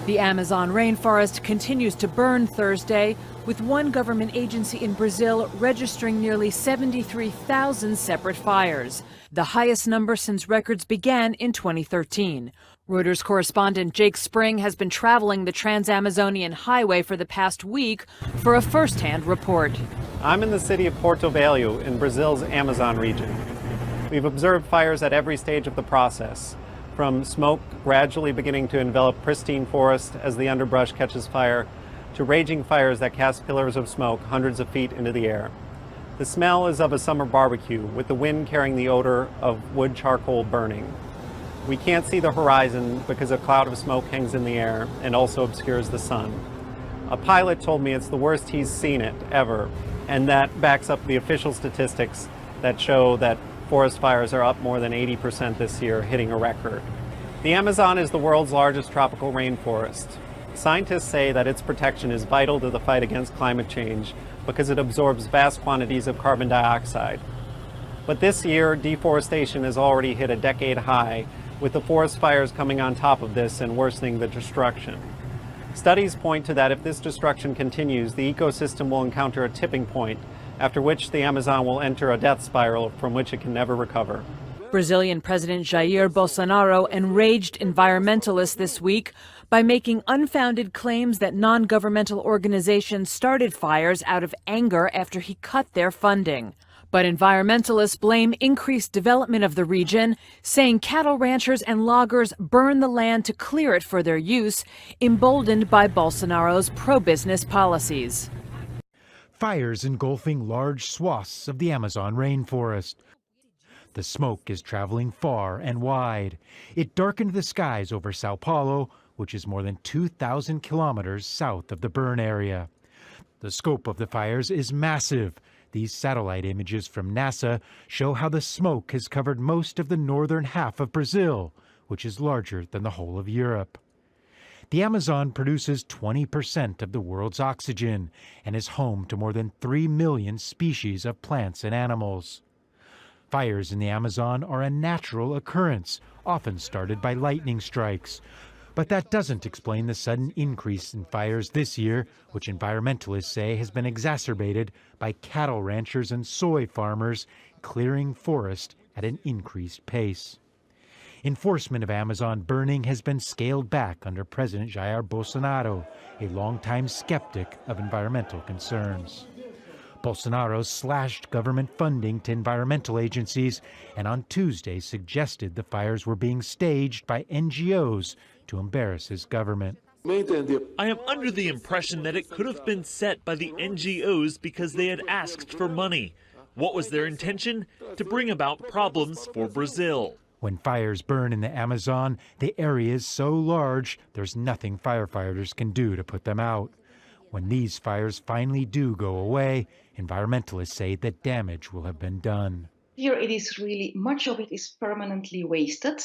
The Amazon rainforest continues to burn Thursday, with one government agency in Brazil registering nearly 73,000 separate fires, the highest number since records began in 2013. Reuters correspondent Jake Spring has been traveling the Trans-Amazonian Highway for the past week for a first-hand report. I'm in the city of Porto Velho in Brazil's Amazon region. We've observed fires at every stage of the process, from smoke gradually beginning to envelop pristine forest as the underbrush catches fire, to raging fires that cast pillars of smoke hundreds of feet into the air. The smell is of a summer barbecue, with the wind carrying the odor of wood charcoal burning. We can't see the horizon because a cloud of smoke hangs in the air and also obscures the sun. A pilot told me it's the worst he's seen it ever, and that backs up the official statistics that show that forest fires are up more than 80% this year, hitting a record. The Amazon is the world's largest tropical rainforest. Scientists say that its protection is vital to the fight against climate change because it absorbs vast quantities of carbon dioxide. But this year, deforestation has already hit a decade high, with the forest fires coming on top of this and worsening the destruction. Studies point to that if this destruction continues, the ecosystem will encounter a tipping point, after which the Amazon will enter a death spiral from which it can never recover. Brazilian President Jair Bolsonaro enraged environmentalists this week by making unfounded claims that non-governmental organizations started fires out of anger after he cut their funding. But environmentalists blame increased development of the region, saying cattle ranchers and loggers burn the land to clear it for their use, emboldened by Bolsonaro's pro-business policies. Fires engulfing large swaths of the Amazon rainforest. The smoke is traveling far and wide. It darkened the skies over Sao Paulo, which is more than 2,000 kilometers south of the burn area. The scope of the fires is massive. These satellite images from NASA show how the smoke has covered most of the northern half of Brazil, which is larger than the whole of Europe. The Amazon produces 20% of the world's oxygen and is home to more than 3 million species of plants and animals. Fires in the Amazon are a natural occurrence, often started by lightning strikes. But that doesn't explain the sudden increase in fires this year, which environmentalists say has been exacerbated by cattle ranchers and soy farmers clearing forest at an increased pace. Enforcement of Amazon burning has been scaled back under President Jair Bolsonaro, a longtime skeptic of environmental concerns. Bolsonaro slashed government funding to environmental agencies and on Tuesday suggested the fires were being staged by NGOs to embarrass his government. I am under the impression that it could have been set by the NGOs because they had asked for money. What was their intention? To bring about problems for Brazil. When fires burn in the Amazon, the area is so large, there's nothing firefighters can do to put them out. When these fires finally do go away, environmentalists say that damage will have been done. Here it is really, much of it is permanently wasted,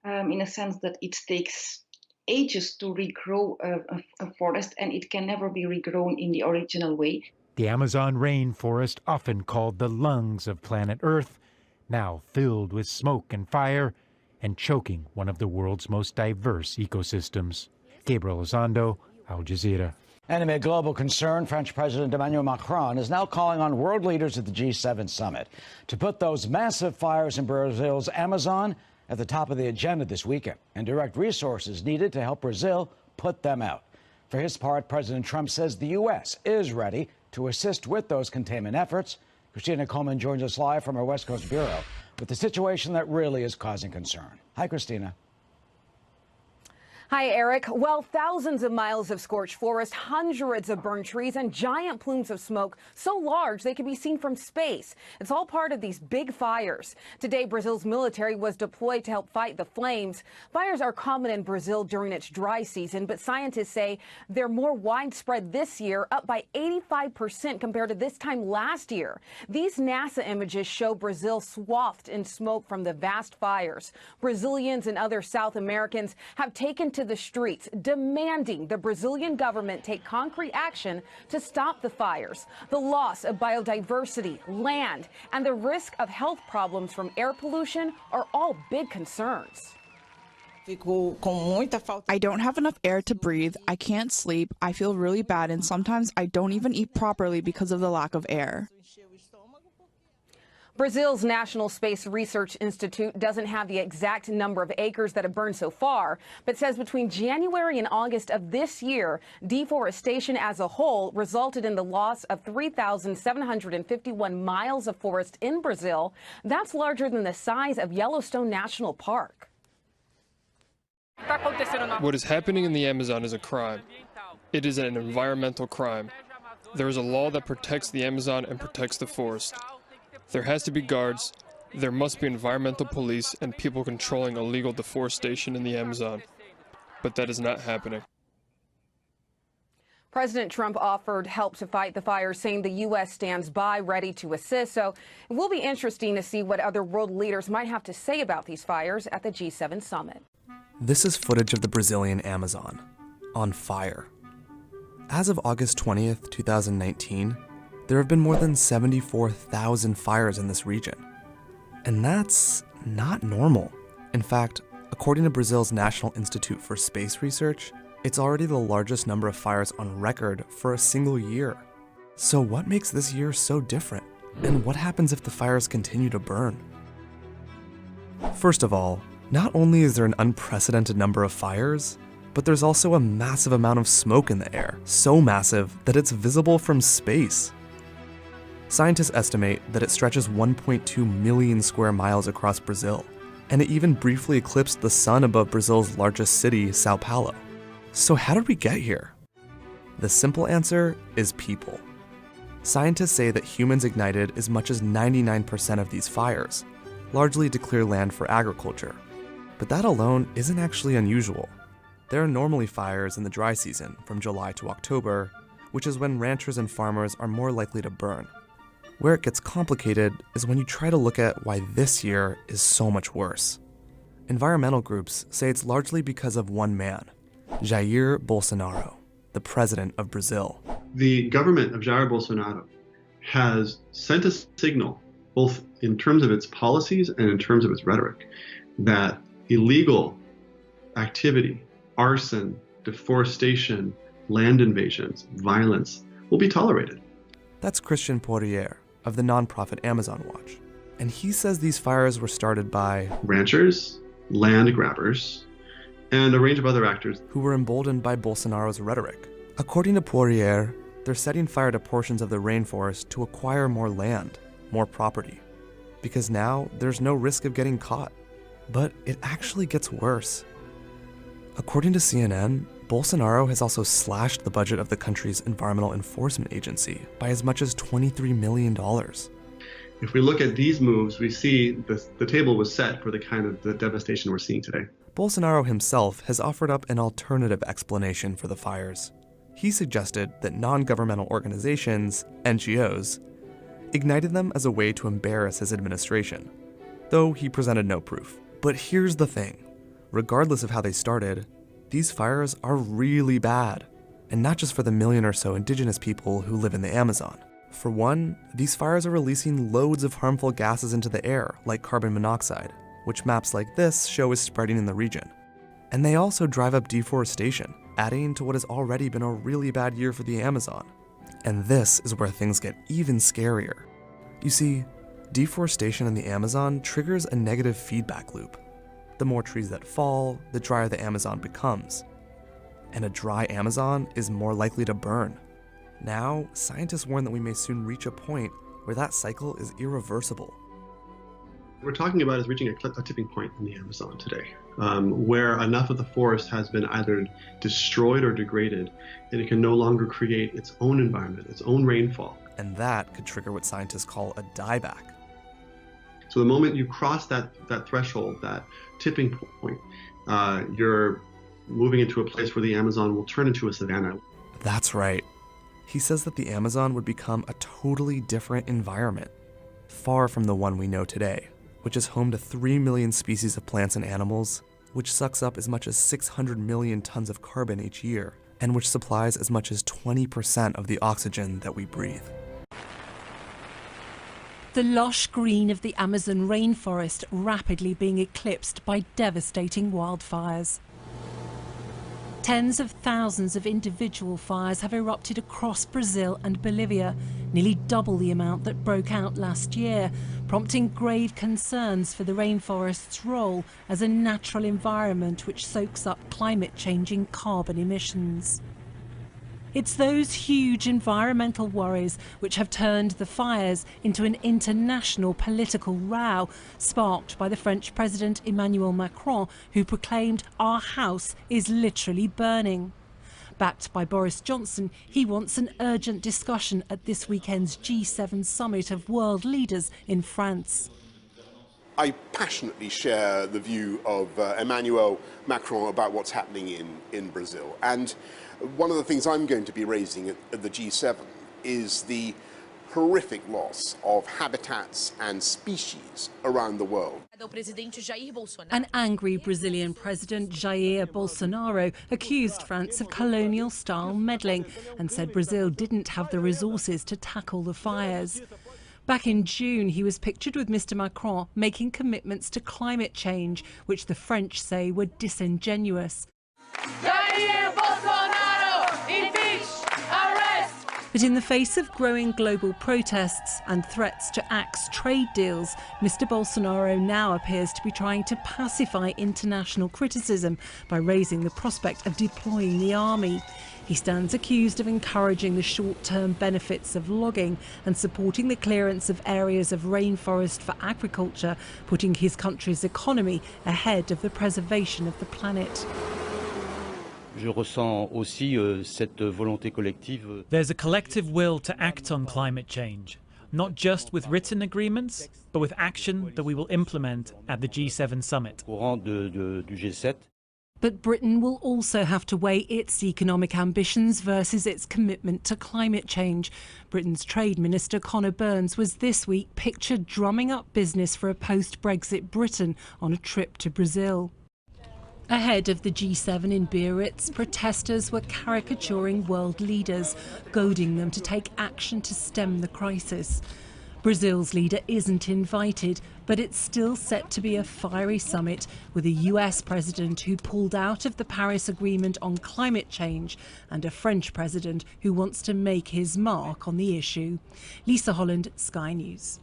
in a sense that it takes ages to regrow a forest and it can never be regrown in the original way. The Amazon rainforest, often called the lungs of planet Earth, now filled with smoke and fire and choking one of the world's most diverse ecosystems. Gabriel Elizondo, Al Jazeera. And amid global concern, French President Emmanuel Macron is now calling on world leaders at the G7 summit to put those massive fires in Brazil's Amazon at the top of the agenda this weekend and direct resources needed to help Brazil put them out. For his part, President Trump says the U.S. is ready to assist with those containment efforts. Christina Coleman joins us live from our West Coast bureau with the situation that really is causing concern. Hi, Christina. Hi, Eric. Well, thousands of miles of scorched forest, hundreds of burned trees, and giant plumes of smoke so large they can be seen from space. It's all part of these big fires. Today, Brazil's military was deployed to help fight the flames. Fires are common in Brazil during its dry season, but scientists say they're more widespread this year, up by 85% compared to this time last year. These NASA images show Brazil swathed in smoke from the vast fires. Brazilians and other South Americans have taken to the streets demanding the Brazilian government take concrete action to stop the fires. The loss of biodiversity, land, and the risk of health problems from air pollution are all big concerns. I don't have enough air to breathe, I can't sleep, I feel really bad, and sometimes I don't even eat properly because of the lack of air. Brazil's National Space Research Institute doesn't have the exact number of acres that have burned so far, but says between January and August of this year, deforestation as a whole resulted in the loss of 3,751 miles of forest in Brazil. That's larger than the size of Yellowstone National Park. What is happening in the Amazon is a crime. It is an environmental crime. There is a law that protects the Amazon and protects the forest. There has to be guards, there must be environmental police and people controlling illegal deforestation in the Amazon. But that is not happening. President Trump offered help to fight the fires, saying the U.S. stands by, ready to assist. So it will be interesting to see what other world leaders might have to say about these fires at the G7 summit. This is footage of the Brazilian Amazon, on fire. As of August 20th, 2019, there have been more than 74,000 fires in this region. And that's not normal. In fact, according to Brazil's National Institute for Space Research, it's already the largest number of fires on record for a single year. So what makes this year so different? And what happens if the fires continue to burn? First of all, not only is there an unprecedented number of fires, but there's also a massive amount of smoke in the air, so massive that it's visible from space. Scientists estimate that it stretches 1.2 million square miles across Brazil, and it even briefly eclipsed the sun above Brazil's largest city, Sao Paulo. So how did we get here? The simple answer is people. Scientists say that humans ignited as much as 99% of these fires, largely to clear land for agriculture. But that alone isn't actually unusual. There are normally fires in the dry season, from July to October, which is when ranchers and farmers are more likely to burn. Where it gets complicated is when you try to look at why this year is so much worse. Environmental groups say it's largely because of one man, Jair Bolsonaro, the president of Brazil. The government of Jair Bolsonaro has sent a signal, both in terms of its policies and in terms of its rhetoric, that illegal activity, arson, deforestation, land invasions, violence will be tolerated. That's Christian Poirier of the nonprofit Amazon Watch. And he says these fires were started by ranchers, land grabbers, and a range of other actors who were emboldened by Bolsonaro's rhetoric. According to Poirier, they're setting fire to portions of the rainforest to acquire more land, more property, because now there's no risk of getting caught. But it actually gets worse. According to CNN, Bolsonaro has also slashed the budget of the country's environmental enforcement agency by as much as $23 million. If we look at these moves, we see the table was set for the kind of the devastation we're seeing today. Bolsonaro himself has offered up an alternative explanation for the fires. He suggested that non-governmental organizations, NGOs, ignited them as a way to embarrass his administration, though he presented no proof. But here's the thing. Regardless of how they started, these fires are really bad, and not just for the million or so indigenous people who live in the Amazon. For one, these fires are releasing loads of harmful gases into the air, like carbon monoxide, which maps like this show is spreading in the region. And they also drive up deforestation, adding to what has already been a really bad year for the Amazon. And this is where things get even scarier. You see, deforestation in the Amazon triggers a negative feedback loop. The more trees that fall, the drier the Amazon becomes. And a dry Amazon is more likely to burn. Now, scientists warn that we may soon reach a point where that cycle is irreversible. What we're talking about is reaching a tipping point in the Amazon today, where enough of the forest has been either destroyed or degraded, and it can no longer create its own environment, its own rainfall. And that could trigger what scientists call a dieback. So the moment you cross that threshold, that tipping point, you're moving into a place where the Amazon will turn into a savanna. That's right. He says that the Amazon would become a totally different environment, far from the one we know today, which is home to 3 million species of plants and animals, which sucks up as much as 600 million tons of carbon each year, and which supplies as much as 20% of the oxygen that we breathe. The the lush green of the Amazon rainforest rapidly being eclipsed by devastating wildfires. Tens of thousands of individual fires have erupted across Brazil and Bolivia, nearly double the amount that broke out last year, prompting grave concerns for the rainforest's role as a natural environment which soaks up climate-changing carbon emissions. It's those huge environmental worries which have turned the fires into an international political row, sparked by the French President Emmanuel Macron, who proclaimed our house is literally burning. Backed by Boris Johnson, he wants an urgent discussion at this weekend's G7 summit of world leaders in France. I passionately share the view of Emmanuel Macron about what's happening in Brazil. And one of the things I'm going to be raising at the G7 is the horrific loss of habitats and species around the world. An angry Brazilian President Jair Bolsonaro accused France of colonial-style meddling and said Brazil didn't have the resources to tackle the fires. Back in June, he was pictured with Mr. Macron making commitments to climate change, which the French say were disingenuous. Jair Bolsonaro, impeach, arrest! But in the face of growing global protests and threats to axe trade deals, Mr. Bolsonaro now appears to be trying to pacify international criticism by raising the prospect of deploying the army. He stands accused of encouraging the short-term benefits of logging and supporting the clearance of areas of rainforest for agriculture, putting his country's economy ahead of the preservation of the planet. There's a collective will to act on climate change, not just with written agreements, but with action that we will implement at the G7 summit. But Britain will also have to weigh its economic ambitions versus its commitment to climate change. Britain's Trade Minister Conor Burns was this week pictured drumming up business for a post-Brexit Britain on a trip to Brazil. Ahead of the G7 in Biarritz, protesters were caricaturing world leaders, goading them to take action to stem the crisis. Brazil's leader isn't invited, but it's still set to be a fiery summit with a US president who pulled out of the Paris Agreement on climate change and a French president who wants to make his mark on the issue. Lisa Holland, Sky News.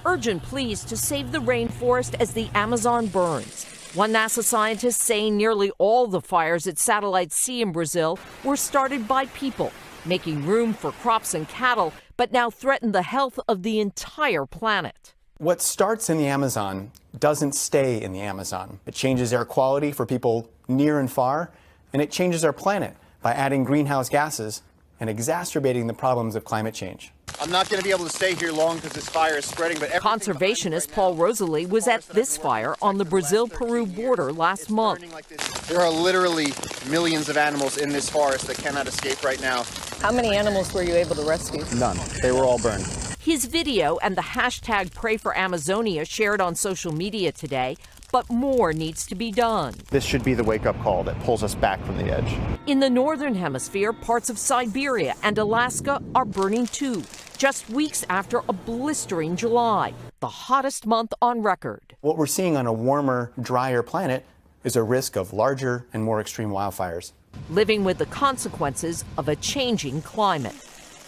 Urgent pleas to save the rainforest as the Amazon burns. One NASA scientist saying nearly all the fires at Satellite C in Brazil were started by people, making room for crops and cattle, but now threaten the health of the entire planet. What starts in the Amazon doesn't stay in the Amazon. It changes air quality for people near and far, and it changes our planet by adding greenhouse gases and exacerbating the problems of climate change. I'm not going to be able to stay here long because this fire is spreading. But conservationist Paul Rosalie was at this fire on the Brazil-Peru border last month. There are literally millions of animals in this forest that cannot escape right now. How many animals were you able to rescue? None. They were all burned. His video and the hashtag Pray for Amazonia shared on social media today, but more needs to be done. This should be the wake-up call that pulls us back from the edge. In the northern hemisphere, parts of Siberia and Alaska are burning too, just weeks after a blistering July, the hottest month on record. What we're seeing on a warmer, drier planet is a risk of larger and more extreme wildfires. Living with the consequences of a changing climate.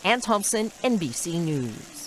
Ann Thompson, NBC News.